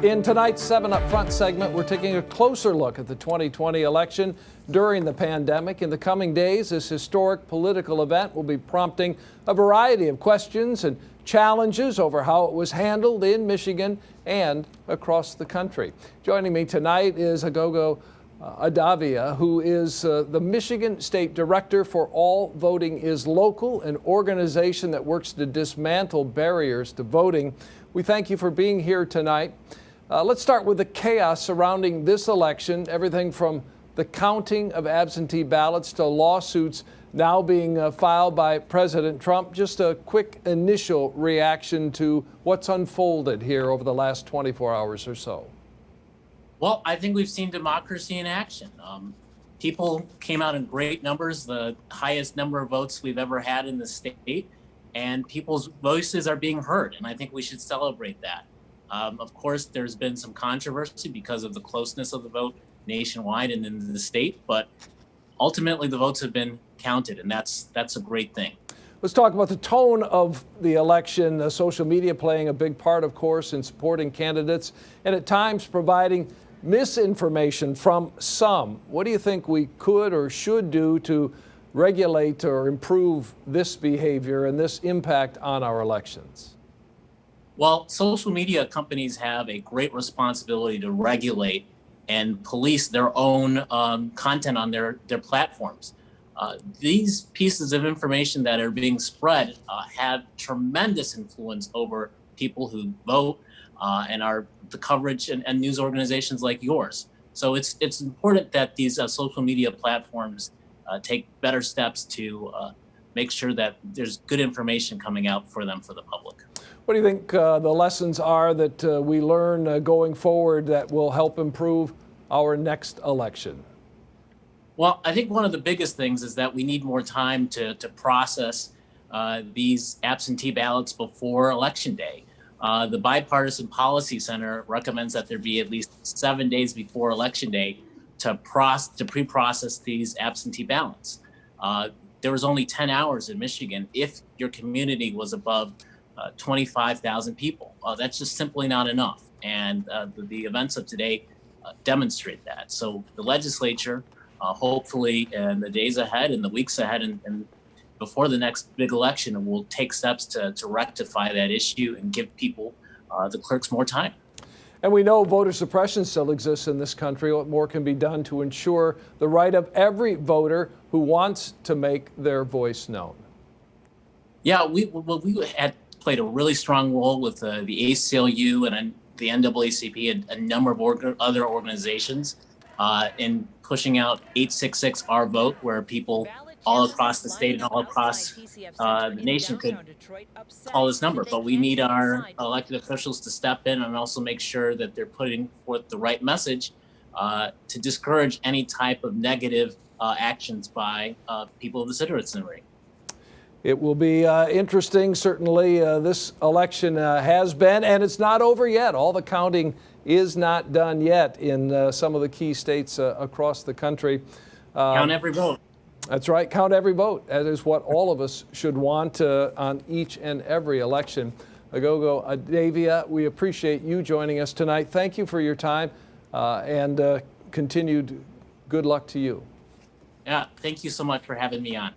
In tonight's 7 Up Front segment, we're taking a closer look at the 2020 election during the pandemic. In the coming days, this historic political event will be prompting a variety of questions and challenges over how it was handled in Michigan and across the country. Joining me tonight is Aghogho Edevbie, who is the Michigan State Director for All Voting is Local, an organization that works to dismantle barriers to voting. We thank you for being here tonight. Let's start with the chaos surrounding this election, everything from the counting of absentee ballots to lawsuits now being filed by President Trump. Just a quick initial reaction to what's unfolded here over the last 24 hours or so. Well, I think we've seen democracy in action. People came out in great numbers, the highest number of votes we've ever had in the state, and people's voices are being heard, and I think we should celebrate that. Of course, there's been some controversy because of the closeness of the vote nationwide and in the state, but ultimately the votes have been counted, and that's a great thing. Let's talk about the tone of the election. Social media playing a big part, of course, in supporting candidates and at times providing misinformation from some. What do you think we could or should do to regulate or improve this behavior and this impact on our elections? Well, social media companies have a great responsibility to regulate and police their own content on their platforms. These pieces of information that are being spread have tremendous influence over people who vote and are the coverage and news organizations like yours. So it's important that these social media platforms take better steps to make sure that there's good information coming out for them, for the public. What do you think the lessons are that we learn going forward that will help improve our next election? Well, I think one of the biggest things is that we need more time to process these absentee ballots before Election Day. The Bipartisan Policy Center recommends that there be at least 7 days before Election Day to pre-process these absentee ballots. There was only 10 hours in Michigan if your community was above 25,000 people. That's just simply not enough. And the events of today demonstrate that. So the legislature, hopefully in the days ahead and the weeks ahead and before the next big election, will take steps to rectify that issue and give people, the clerks, more time. And we know voter suppression still exists in this country. What more can be done to ensure the right of every voter who wants to make their voice known? Yeah, we had played a really strong role with the ACLU and the NAACP and a number of other organizations in pushing out 866 Our Vote, where people all across the state and all across the nation could call this number. But we need our elected officials to step in and also make sure that they're putting forth the right message to discourage any type of negative actions by people of the citizenry. It will be interesting. Certainly, this election has been, and it's not over yet. All the counting is not done yet in some of the key states across the country. Count every vote. That's right. Count every vote. That is what all of us should want on each and every election. Aghogho Edevbie, we appreciate you joining us tonight. Thank you for your time and continued good luck to you. Yeah, thank you so much for having me on.